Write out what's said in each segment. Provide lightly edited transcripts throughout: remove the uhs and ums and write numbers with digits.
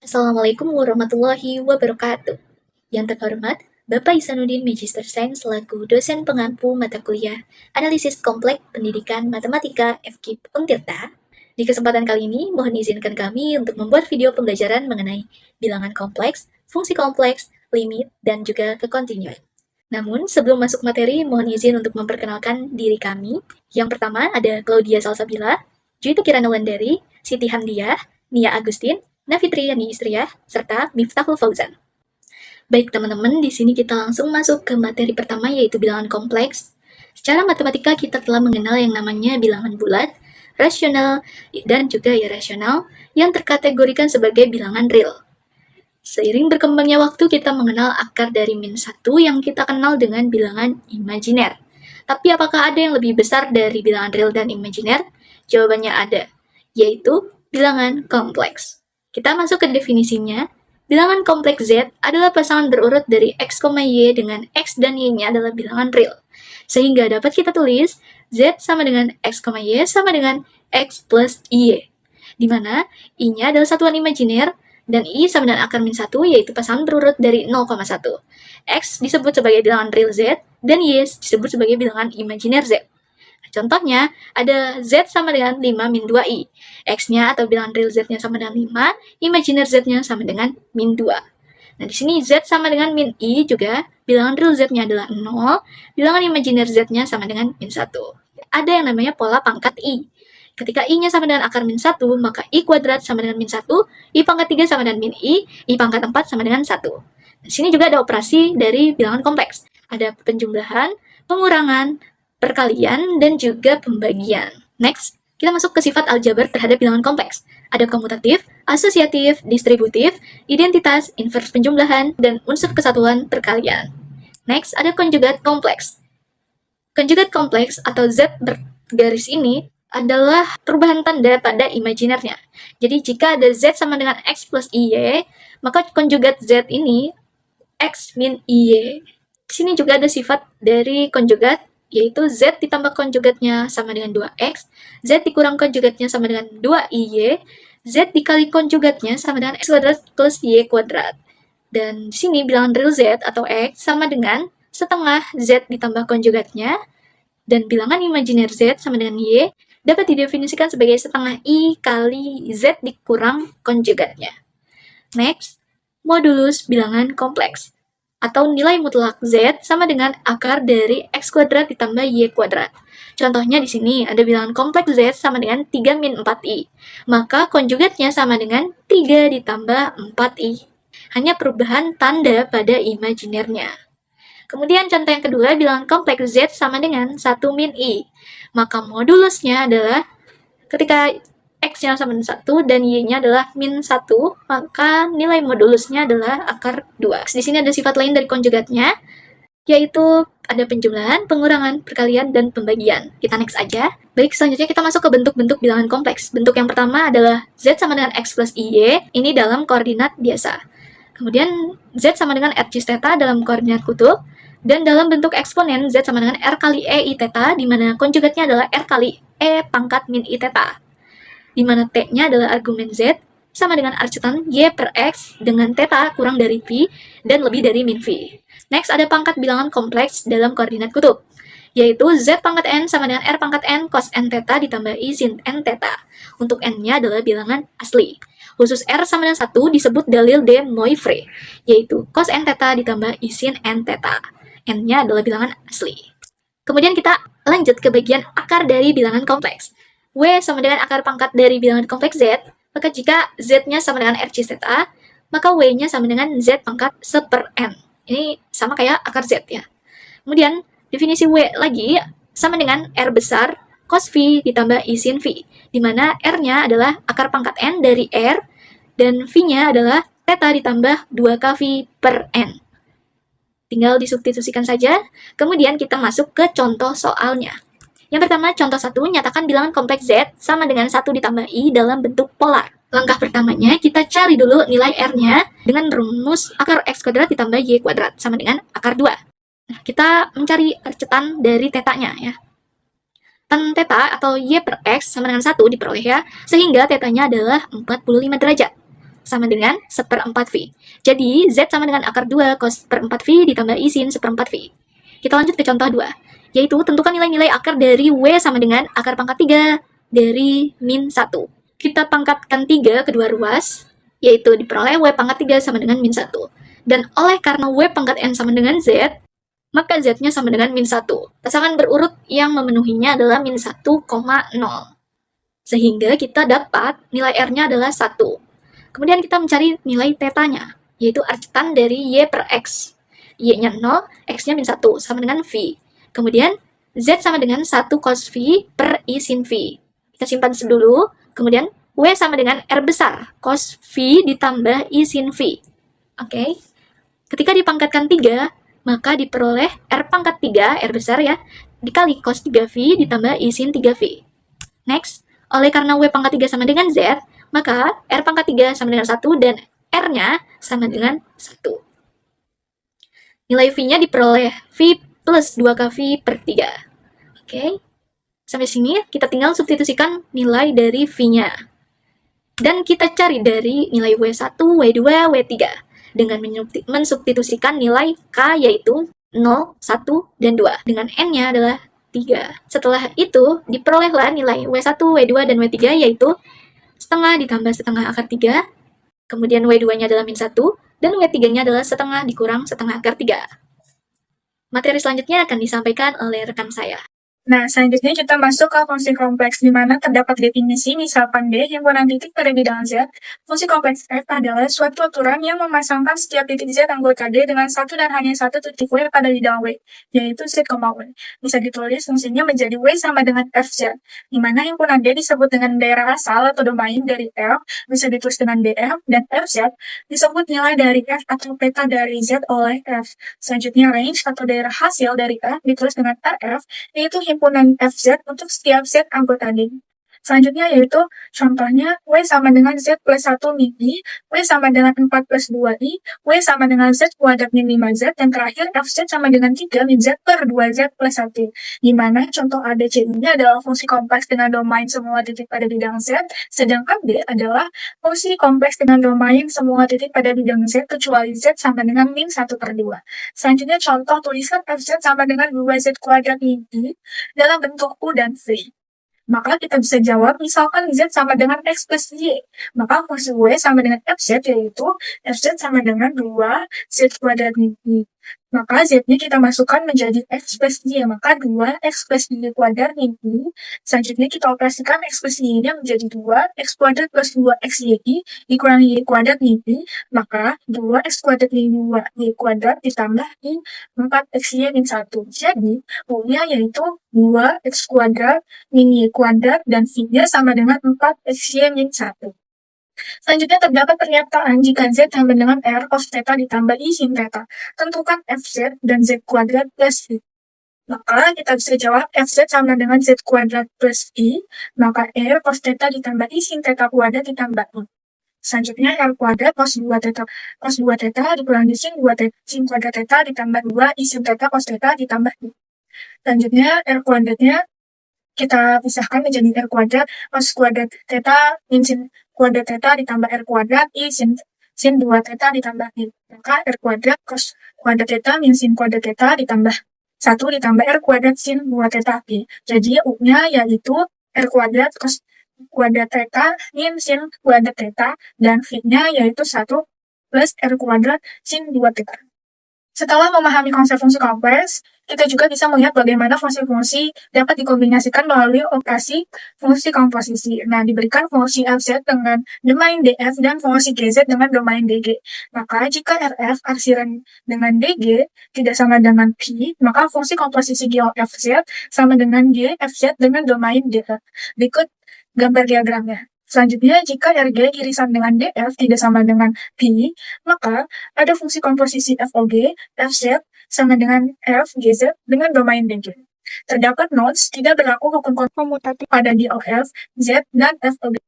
Assalamualaikum warahmatullahi wabarakatuh. Yang terhormat, Bapak Ihsanuddin Magister Sains selaku dosen pengampu mata kuliah Analisis Kompleks Pendidikan Matematika FKIP Untirta. Di kesempatan kali ini, mohon izinkan kami untuk membuat video pembelajaran mengenai bilangan kompleks, fungsi kompleks, limit, dan juga kekontinuan. Namun, sebelum masuk materi, mohon izin untuk memperkenalkan diri kami. Yang pertama ada Claudia Salsabila, Juwita Kirana Wulandari, Siti Hamdiah, Nia Agustin, Nafitri Yani Istriyah, serta Miftahul Fauzan. Baik teman-teman, di sini kita langsung masuk ke materi pertama yaitu bilangan kompleks. Secara matematika kita telah mengenal yang namanya bilangan bulat, rasional, dan juga irasional yang terkategorikan sebagai bilangan real. Seiring berkembangnya waktu kita mengenal akar dari -1 yang kita kenal dengan bilangan imajiner. Tapi apakah ada yang lebih besar dari bilangan real dan imajiner? Jawabannya ada, yaitu bilangan kompleks. Kita masuk ke definisinya. Bilangan kompleks Z adalah pasangan berurut dari X, Y dengan X dan Y-nya adalah bilangan real. Sehingga dapat kita tulis Z sama dengan X, Y sama dengan X plus Y. Di mana I-nya adalah satuan imajiner dan I sama dengan akar -1 yaitu pasangan berurut dari 0,1. X disebut sebagai bilangan real Z dan Y disebut sebagai bilangan imajiner Z. Contohnya, ada Z sama dengan 5 min 2I. X-nya atau bilangan real Z-nya sama dengan 5, imajiner Z-nya sama dengan min 2. Nah, di sini Z sama dengan min I juga, bilangan real Z-nya adalah 0, bilangan imajiner Z-nya sama dengan min 1. Ada yang namanya pola pangkat I. Ketika I-nya sama dengan akar min 1, maka I kuadrat sama dengan min 1, I pangkat 3 sama dengan min I pangkat 4 sama dengan 1. Di sini juga ada operasi dari bilangan kompleks. Ada penjumlahan, pengurangan, perkalian, dan juga pembagian. Next, kita masuk ke sifat aljabar terhadap bilangan kompleks. Ada komutatif, asosiatif, distributif, identitas, invers penjumlahan, dan unsur kesatuan perkalian. Next, ada konjugat kompleks. Konjugat kompleks atau Z bergaris ini adalah perubahan tanda pada imajinernya. Jadi jika ada Z sama dengan X plus IY, maka konjugat Z ini X min IY. Di sini juga ada sifat dari konjugat, yaitu Z ditambah konjugatnya sama dengan 2X, Z dikurang konjugatnya sama dengan 2IY, Z dikali konjugatnya sama dengan X kuadrat plus Y kuadrat. Dan di sini bilangan real Z atau X sama dengan setengah Z ditambah konjugatnya, dan bilangan imajiner Z sama dengan Y dapat didefinisikan sebagai setengah I kali Z dikurang konjugatnya. Next, modulus bilangan kompleks atau nilai mutlak Z sama dengan akar dari X kuadrat ditambah Y kuadrat. Contohnya di sini ada bilangan kompleks Z sama dengan 3 min 4I. Maka konjugatnya sama dengan 3 ditambah 4I. Hanya perubahan tanda pada imajinernya. Kemudian contoh yang kedua, bilangan kompleks Z sama dengan 1 min I. Maka modulusnya adalah ketika X-nya sama dengan 1 dan Y-nya adalah min 1, maka nilai modulusnya adalah akar 2. Di sini ada sifat lain dari konjugatnya, yaitu ada penjumlahan, pengurangan, perkalian, dan pembagian. Kita next aja. Baik, selanjutnya kita masuk ke bentuk-bentuk bilangan kompleks. Bentuk yang pertama adalah Z sama dengan X plus IY, ini dalam koordinat biasa. Kemudian Z sama dengan R cis theta dalam koordinat kutub, dan dalam bentuk eksponen Z sama dengan R kali E I theta, di mana konjugatnya adalah R kali E pangkat min I theta, di mana T-nya adalah argumen Z sama dengan arcutan Y per X dengan theta kurang dari V dan lebih dari min V. Next, ada pangkat bilangan kompleks dalam koordinat kutub, yaitu Z pangkat N sama dengan R pangkat N cos N theta ditambah I sin N theta. Untuk N-nya adalah bilangan asli. Khusus R sama dengan 1 disebut dalil de Moivre, yaitu cos N theta ditambah I sin N theta. N-nya adalah bilangan asli. Kemudian kita lanjut ke bagian akar dari bilangan kompleks. W sama dengan akar pangkat dari bilangan kompleks Z, maka jika Z-nya sama dengan R cis theta, maka W-nya sama dengan Z pangkat 1/N. Ini sama kayak akar Z ya. Kemudian, definisi W lagi sama dengan R besar cos V ditambah I sin V, di mana R-nya adalah akar pangkat N dari R, dan V-nya adalah theta ditambah 2kV per N. Tinggal disubstitusikan saja, kemudian kita masuk ke contoh soalnya. Yang pertama, contoh 1, nyatakan bilangan kompleks Z sama dengan 1 ditambah I dalam bentuk polar. Langkah pertamanya, kita cari dulu nilai R-nya dengan rumus akar X kuadrat ditambah Y kuadrat sama dengan akar 2. Nah, kita mencari arcetan dari tetanya ya. Tan theta atau Y per X sama dengan 1 diperoleh ya, sehingga tetanya adalah 45 derajat. sama dengan 1/4V. Jadi, Z sama dengan akar 2 cos per 4V ditambah I sin 1/4V. Kita lanjut ke contoh 2, yaitu tentukan nilai-nilai akar dari W sama dengan akar pangkat 3 dari min 1. Kita pangkatkan 3 kedua ruas, yaitu diperoleh W pangkat 3 sama dengan min 1. Dan oleh karena W pangkat N sama dengan Z, maka Z-nya sama dengan min 1. Pasangan berurut yang memenuhinya adalah min 1,0. Sehingga kita dapat nilai R-nya adalah 1. Kemudian kita mencari nilai θ-nya, yaitu arcetan dari Y per X. Y-nya 0, X-nya min 1, sama dengan V. Kemudian Z sama dengan 1 cos V per I sin V. Kita simpan dulu. Kemudian W sama dengan R besar, cos V ditambah I sin V. Oke. Ketika dipangkatkan 3, maka diperoleh R pangkat 3, R besar ya, dikali cos 3V ditambah I sin 3V. Next, oleh karena W pangkat 3 sama dengan Z, maka R pangkat 3 sama dengan 1 dan R-nya sama dengan 1. Nilai V-nya diperoleh V plus 2kV per 3. Oke, sampai sini kita tinggal substitusikan nilai dari V-nya. Dan kita cari dari nilai W1, W2, W3 dengan mensubstitusikan nilai K yaitu 0, 1, dan 2 dengan N-nya adalah 3. Setelah itu, diperolehlah nilai W1, W2, dan W3 yaitu setengah ditambah setengah akar 3, kemudian W2-nya adalah min 1, dan W3-nya adalah setengah dikurang setengah akar 3. Materi selanjutnya akan disampaikan oleh rekan saya. Nah, selanjutnya kita masuk ke fungsi kompleks, di mana terdapat definisi misalkan D himpunan titik pada bidang Z. Fungsi kompleks F adalah suatu aturan yang memasangkan setiap titik Z anggota D dengan satu dan hanya satu titik W pada bidang W, yaitu Z, W. Bisa ditulis fungsinya menjadi W sama dengan FZ, di mana himpunan D disebut dengan daerah asal atau domain dari F, bisa ditulis dengan DF, dan FZ disebut nilai dari F atau peta dari Z oleh F. Selanjutnya range atau daerah hasil dari F ditulis dengan RF, yaitu himpunan FZ untuk setiap Z anggota D. Selanjutnya yaitu contohnya W sama dengan Z plus 1 min I, W sama dengan 4 plus 2I, W sama dengan Z kuadrat min 5Z, dan terakhir FZ sama dengan 3 min Z per 2Z plus 1. Di mana contoh A, B, C ini adalah fungsi kompleks dengan domain semua titik pada bidang Z, sedangkan D adalah fungsi kompleks dengan domain semua titik pada bidang Z kecuali Z sama dengan min 1 per 2. Selanjutnya contoh tuliskan FZ sama dengan 2Z kuadrat min I dalam bentuk U dan V. Maka kita bisa jawab, misalkan Z sama dengan X plus Y. Maka fungsi W sama dengan FZ, yaitu FZ sama dengan 2 Z kuadrat min I. Maka Z-nya kita masukkan menjadi X plus Y. Maka 2 X plus Y kuadrat min I. Selanjutnya kita operasikan X plus Y-nya menjadi 2 X kuadrat plus 2 XYI dikurangi Y kuadrat min I. Maka 2 X kuadrat min 2 Y kuadrat ditambah I 4 XY min 1. Jadi, U-nya yaitu 2 X kuadrat min Y kuadrat dan V-nya sama dengan 4 XY min 1. Selanjutnya terdapat pernyataan jika Z sama dengan R cos θ ditambah I sin θ. Tentukan FZ dan Z kuadrat plus I. Maka kita bisa jawab FZ sama dengan Z kuadrat plus I, maka R cos θ ditambah I sin θ kuadrat ditambah I. Selanjutnya R kuadrat cos 2 θ. Cos 2 θ dikurangi sin 2 θ, sin kuadrat θ ditambah 2 I sin θ cos θ ditambah I. Selanjutnya R kuadratnya kita pisahkan menjadi R kuadrat cos kuadrat θ min sin kuadrat θ ditambah R kuadrat I sin 2 θ ditambah I. Maka R kuadrat cos kuadrat θ min sin kuadrat θ ditambah 1 ditambah R kuadrat sin 2 θ I. Jadi U-nya yaitu R kuadrat cos kuadrat θ min sin kuadrat θ, dan V-nya yaitu 1 plus R kuadrat sin 2 θ. Setelah memahami konsep fungsi kompleks, kita juga bisa melihat bagaimana fungsi-fungsi dapat dikombinasikan melalui operasi fungsi komposisi. Nah, diberikan fungsi FZ dengan domain DF dan fungsi GZ dengan domain DG. Maka jika RF arsiran dengan DG tidak sama dengan P, maka fungsi komposisi GOFZ sama dengan GFZ dengan domain DF. Berikut gambar diagramnya. Selanjutnya, jika RG irisan dengan DF tidak sama dengan P, maka ada fungsi komposisi FOG, FZ, sama dengan FGZ dengan domain DG. Terdapat notes tidak berlaku hukum komutatif pada DOF, Z, dan FOG.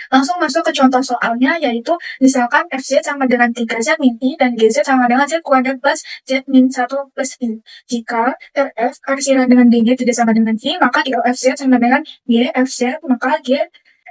Langsung masuk ke contoh soalnya, yaitu misalkan FZ sama dengan 3Z min I dan GZ sama dengan Z kuadrat plus Z min 1 plus I. Jika RF arsiran dengan DG tidak sama dengan V, maka DOFZ sama dengan GFZ, maka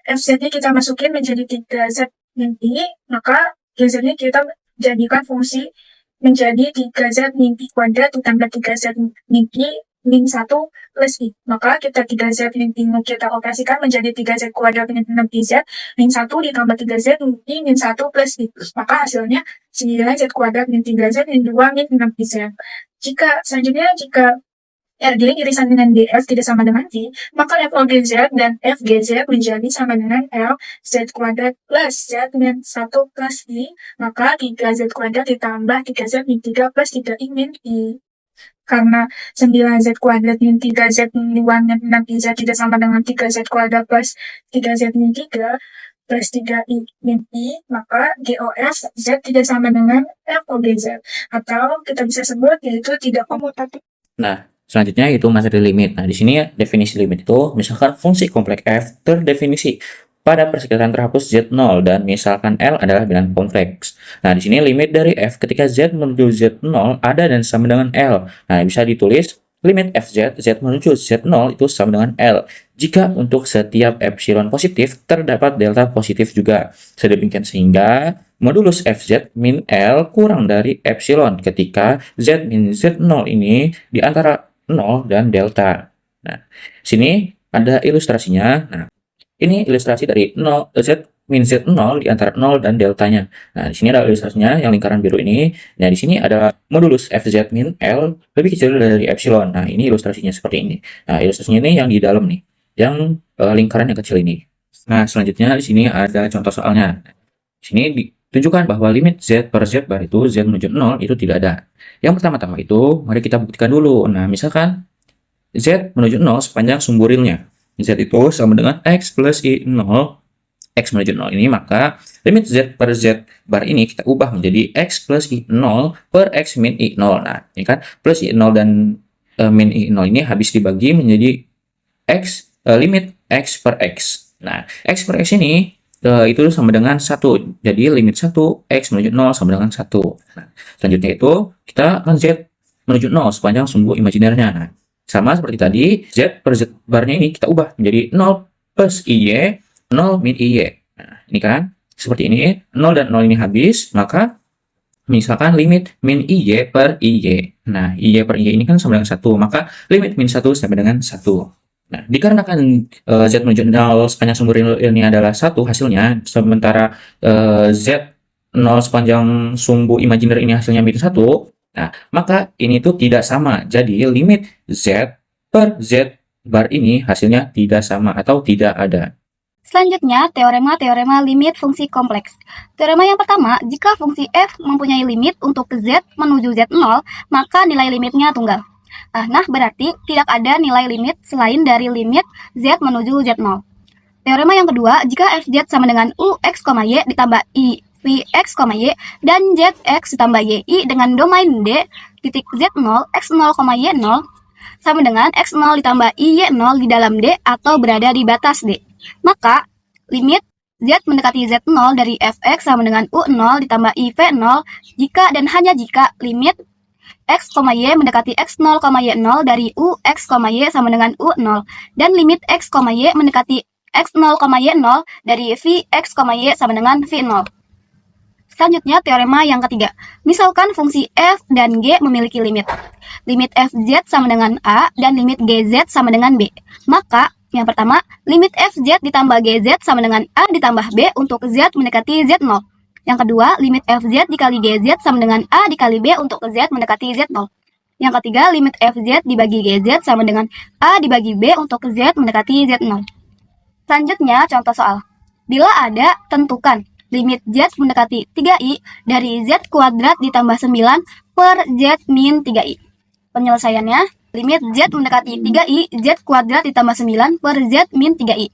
FZ-nya kita masukin menjadi 3Z min I, maka GZ-nya kita jadikan fungsi menjadi 3Z min I kuadrat ditambah 3Z min I min 1 plus I. Maka kita 3Z min I kita operasikan menjadi 3Z kuadrat min 6Z min 1 ditambah 3Z min I min 1 plus I. Maka hasilnya 9Z kuadrat min 3Z min 2 min 6Z. Selanjutnya, jika RD irisan dengan DF tidak sama dengan V, maka FOGZ dan FGZ menjadi sama dengan LZ kuadrat plus Z min 1 plus I, maka 3Z kuadrat ditambah 3Z min 3 plus 3I min I. Karena 9Z kuadrat min 3Z min 2 min 6Z tidak sama dengan 3Z kuadrat plus 3Z min 3 plus 3I min I, maka GOS Z tidak sama dengan FOGZ. Atau kita bisa sebut yaitu tidak komutatif. Nah, selanjutnya itu materi limit. Nah, di sini definisi limit itu misalkan fungsi kompleks f terdefinisi pada persekitaran terhapus Z0 dan misalkan L adalah bilangan kompleks. Nah, di sini limit dari f ketika Z menuju Z0 ada dan sama dengan L. Nah, bisa ditulis limit fz, Z menuju Z0 itu sama dengan L. Jika untuk setiap epsilon positif terdapat delta positif juga. Sedemikian sehingga modulus fz min L kurang dari epsilon ketika Z min Z0 ini di antara 0 dan delta. Nah, sini ada ilustrasinya. Nah, ini ilustrasi dari 0, Z min Z0 di antara 0 dan deltanya. Nah, di sini ada ilustrasinya yang lingkaran biru ini. Nah, di sini ada modulus FZ min L lebih kecil dari epsilon. Nah, ini ilustrasinya seperti ini. Nah, ilustrasinya ini yang di dalam nih, yang lingkaran yang kecil ini. Nah, selanjutnya di sini ada contoh soalnya. Di sini ditunjukkan bahwa limit Z per Z bar itu Z menuju 0 itu tidak ada. Yang pertama-tama itu, mari kita buktikan dulu. Nah, misalkan Z menuju 0 sepanjang sumbu realnya. Z itu sama dengan X plus I0, X menuju 0 ini, maka limit Z per Z bar ini kita ubah menjadi X plus I0 per X min I0. Nah, ini kan plus I0 dan min I0 ini habis dibagi menjadi X, limit X per X. Nah, X per X ini itu sama dengan 1. Jadi limit 1 X menuju 0 sama dengan 1. Nah, selanjutnya itu kita akan Z menuju 0 sepanjang sumbu imajinernya. Nah, sama seperti tadi, Z per Z barnya ini kita ubah menjadi 0 plus IY, 0 min IY. Nah, ini kan seperti ini, 0 dan 0 ini habis, maka misalkan limit min IY per IY. Nah, IY per IY ini kan sama dengan 1, maka limit min 1 sama dengan 1. Nah, dikarenakan Z menuju 0 sepanjang sumbu real ini adalah 1 hasilnya, sementara Z 0 sepanjang sumbu imajiner ini hasilnya min 1, nah, maka ini tuh tidak sama. Jadi, limit Z per Z bar ini hasilnya tidak sama atau tidak ada. Selanjutnya, teorema limit fungsi kompleks. Teorema yang pertama, jika fungsi f mempunyai limit untuk Z menuju Z0, maka nilai limitnya tunggal. Nah, berarti tidak ada nilai limit selain dari limit Z menuju Z0. Teorema yang kedua, jika fz sama dengan ux, y ditambah i Vx, y dan Zx ditambah yi dengan domain D titik Z0, X0, Y0 sama dengan X0 ditambah Y0 di dalam D atau berada di batas D. Maka, limit Z mendekati Z0 dari Fx sama dengan U0 ditambah IV0 jika dan hanya jika limit X, Y mendekati X0, Y0 dari Ux, Y sama dengan U0 dan limit X, Y mendekati X0, Y0 dari Vx, Y sama dengan V0. Selanjutnya, teorema yang ketiga. Misalkan fungsi f dan g memiliki limit. Limit fz sama dengan a dan limit gz sama dengan b. Maka, yang pertama, limit fz ditambah gz sama dengan a ditambah b untuk z mendekati z0. Yang kedua, limit fz dikali gz sama dengan a dikali b untuk z mendekati z0. Yang ketiga, limit fz dibagi gz sama dengan a dibagi b untuk z mendekati z0. Selanjutnya, contoh soal. Bila ada, tentukan limit Z mendekati 3I dari Z kuadrat ditambah 9 per Z min 3I. Penyelesaiannya, limit Z mendekati 3I, Z kuadrat ditambah 9 per Z min 3I.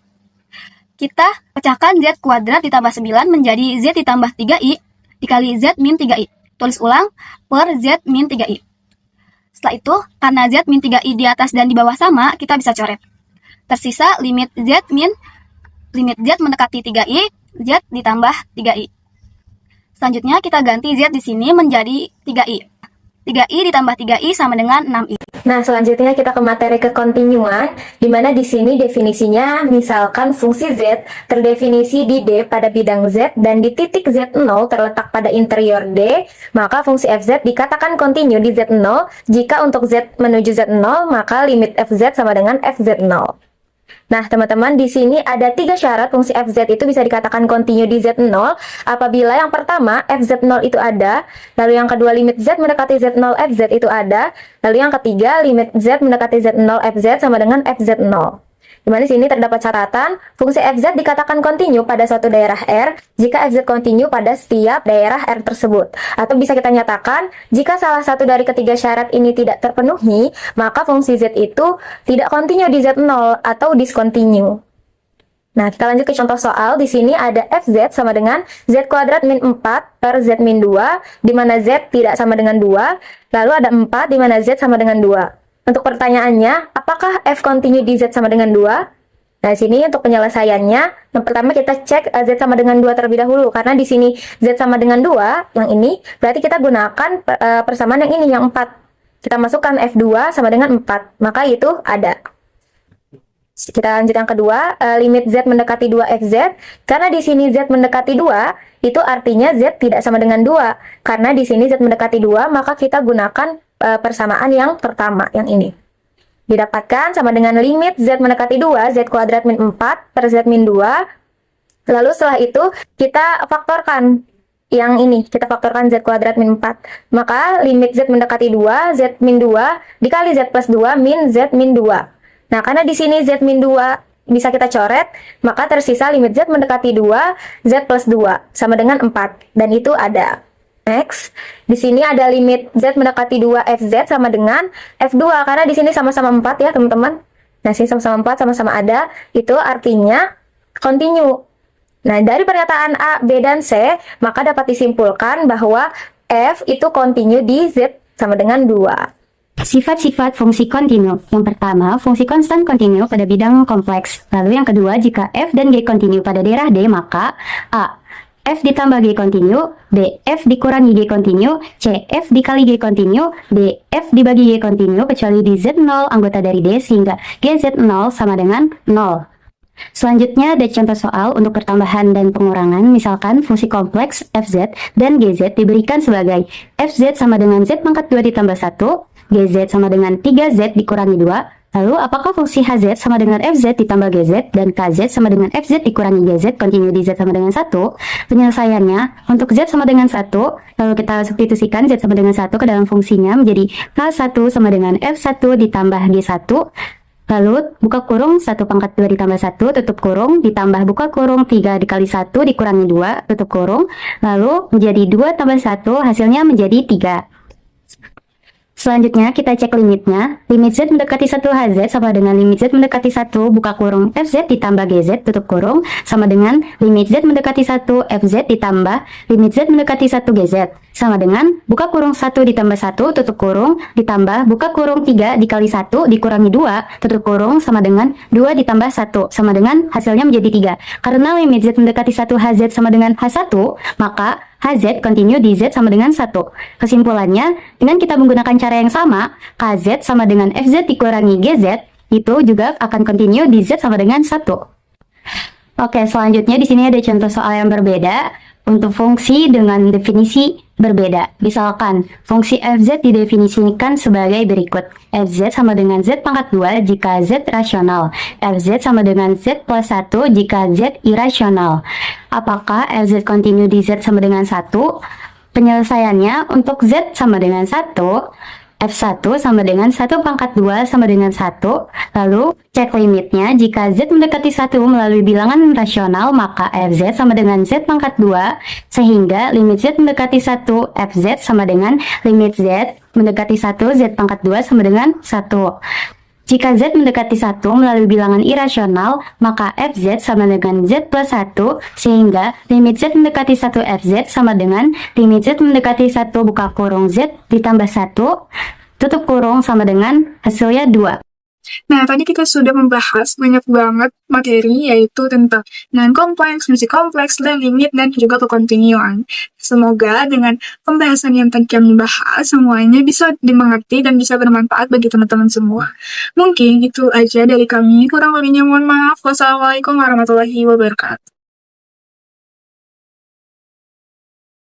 Kita pecahkan Z kuadrat ditambah 9 menjadi Z ditambah 3I dikali Z min 3I. Tulis ulang per Z min 3I. Setelah itu, karena Z min 3I di atas dan di bawah sama, kita bisa coret. Tersisa limit Z mendekati 3I, Z ditambah 3I. Selanjutnya kita ganti Z di sini menjadi 3I. 3I ditambah 3I sama dengan 6I. Nah, selanjutnya kita ke materi kekontinuan, di mana di sini definisinya misalkan fungsi Z terdefinisi di D pada bidang Z dan di titik Z0 terletak pada interior D, maka fungsi fz dikatakan kontinu di Z0 jika untuk Z menuju Z0 maka limit fz sama dengan fz0. Nah, teman-teman, di sini ada 3 syarat fungsi fz itu bisa dikatakan kontinu di Z0 apabila yang pertama fz0 itu ada, lalu yang kedua limit z mendekati Z0 fz itu ada, lalu yang ketiga limit z mendekati Z0 fz sama dengan fz0. Di mana di sini terdapat catatan fungsi fz dikatakan kontinu pada suatu daerah R jika fz kontinu pada setiap daerah R tersebut. Atau bisa kita nyatakan jika salah satu dari ketiga syarat ini tidak terpenuhi, maka fungsi z itu tidak kontinu di Z0 atau discontinue. Nah, kita lanjut ke contoh soal. Di sini ada fz sama dengan z kuadrat min 4 per z min 2, di mana z tidak sama dengan 2, lalu ada 4 di mana z sama dengan 2. Untuk pertanyaannya, apakah f kontinu di z sama dengan 2? Nah, di sini untuk penyelesaiannya, yang pertama kita cek z sama dengan 2 terlebih dahulu, karena di sini z sama dengan 2, yang ini, berarti kita gunakan persamaan yang ini, yang 4. Kita masukkan f2 sama dengan 4, maka itu ada. Kita lanjut yang kedua, limit z mendekati 2 fz, karena di sini z mendekati 2, itu artinya z tidak sama dengan 2. Karena di sini z mendekati 2, maka kita gunakan persamaan yang pertama, yang ini. Didapatkan sama dengan limit z mendekati 2, z kuadrat min 4 per z min 2. Lalu setelah itu kita faktorkan yang ini, kita faktorkan z kuadrat min 4. Maka limit z mendekati 2, z min 2 dikali z plus 2 min z min 2. Nah, karena di sini z min 2 bisa kita coret, maka tersisa limit z mendekati 2, z plus 2 sama dengan 4. Dan itu ada. Next, di sini ada limit z mendekati 2 fz sama dengan f2, karena di sini sama-sama 4 ya, teman-teman. Nah, sini sama-sama 4, sama-sama ada, itu artinya kontinu. Nah, dari pernyataan A, B, dan C, maka dapat disimpulkan bahwa f itu kontinu di z sama dengan 2. Sifat-sifat fungsi kontinu. Yang pertama, fungsi konstan kontinu pada bidang kompleks. Lalu yang kedua, jika f dan g kontinu pada daerah D, maka A. F ditambah G kontinu, B. F dikurangi G kontinu, C. F dikali G kontinu, D. F dibagi G kontinu kecuali di Z0 anggota dari D sehingga GZ0 sama dengan 0. Selanjutnya ada contoh soal untuk pertambahan dan pengurangan, misalkan fungsi kompleks fz dan gz diberikan sebagai fz sama dengan z pangkat 2 ditambah 1, gz sama dengan 3z dikurangi 2, lalu apakah fungsi hz sama dengan fz ditambah gz dan kz sama dengan fz dikurangi gz kontinu di z sama dengan 1? Penyelesaiannya, untuk z sama dengan 1, lalu kita substitusikan z sama dengan 1 ke dalam fungsinya menjadi k1 sama dengan f1 ditambah g1, lalu buka kurung 1 pangkat 2 ditambah 1 tutup kurung ditambah buka kurung 3 dikali 1 dikurangi 2 tutup kurung, lalu menjadi 2 tambah 1 hasilnya menjadi 3. Selanjutnya kita cek limitnya. Limit z mendekati 1 hz sama dengan limit z mendekati 1 buka kurung fz ditambah gz tutup kurung sama dengan limit z mendekati 1 fz ditambah limit z mendekati 1 gz sama dengan buka kurung 1 ditambah 1 tutup kurung ditambah buka kurung 3 dikali 1 dikurangi 2 tutup kurung sama dengan 2 ditambah 1 sama dengan hasilnya menjadi 3. Karena limit z mendekati 1 hz sama dengan h1, maka hz kontinu di z sama dengan 1. Kesimpulannya, dengan kita menggunakan cara yang sama, kz sama dengan fz dikurangi gz, itu juga akan kontinu di z sama dengan 1. Oke, selanjutnya di sini ada contoh soal yang berbeda untuk fungsi dengan definisi berbeda. Misalkan, fungsi fz didefinisikan sebagai berikut. Fz sama dengan z pangkat 2 jika z rasional. Fz sama dengan z plus 1 jika z irasional. Apakah fz kontinu di z sama dengan 1? Penyelesaiannya, untuk z sama dengan 1, f1 sama dengan 1 pangkat 2 sama dengan 1, lalu cek limitnya. Jika z mendekati 1 melalui bilangan rasional, maka fz sama dengan z pangkat 2, sehingga limit z mendekati 1, fz sama dengan limit z mendekati 1, z pangkat 2 sama dengan 1. Jika z mendekati 1 melalui bilangan irasional, maka fz sama dengan z plus 1, sehingga limit z mendekati 1 fz sama dengan limit z mendekati 1 buka kurung z ditambah 1, tutup kurung sama dengan hasilnya 2. Nah, tadi kita sudah membahas banyak banget materi, yaitu tentang non-kompleks, fungsi kompleks, dan limit, dan juga kekontinuan. Semoga dengan pembahasan yang tadi kami bahas, semuanya bisa dimengerti dan bisa bermanfaat bagi teman-teman semua. Mungkin itu aja dari kami, kurang lebihnya mohon maaf. Wassalamualaikum warahmatullahi wabarakatuh.